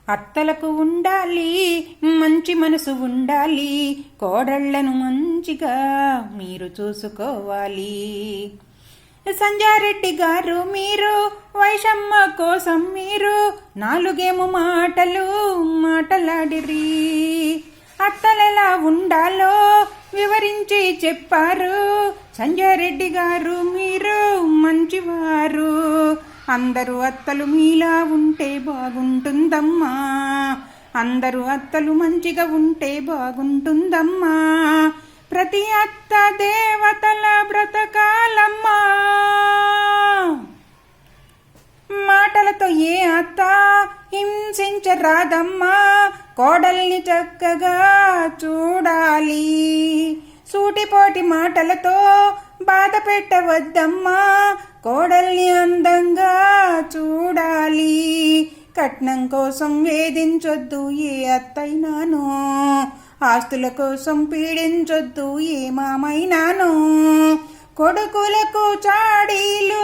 అత్తలకు ఉండాలి మంచి మనసు ఉండాలి, కోడళ్లను మంచిగా మీరు చూసుకోవాలి. సంజారెడ్డి గారు మీరు వైషమ్మ కోసం మీరు నాలుగేమో మాటలు మాటలాడిరి. అత్తలెలా ఉండాలో వివరించి చెప్పారు. సంజారెడ్డి గారు మీరు మంచివారు. అందరూ అత్తలు మీలా ఉంటే బాగుంటుందమ్మా, అందరూ అత్తలు మంచిగా ఉంటే బాగుంటుందమ్మా. ప్రతి అత్త దేవతల బ్రతకాలమ్మా. మాటలతో ఏ అత్త హింసించరాదమ్మా, కోడల్ని చక్కగా చూడాలి. సూటిపోటి మాటలతో బాధ పెట్టవద్దమ్మా, కోడల్ని అందంగా చూడాలి. కట్నం కోసం వేధించొద్దు ఏ అత్తైనాను, ఆస్తుల కోసం పీడించొద్దు ఏ మామైనాను. కొడుకులకు చాడీలు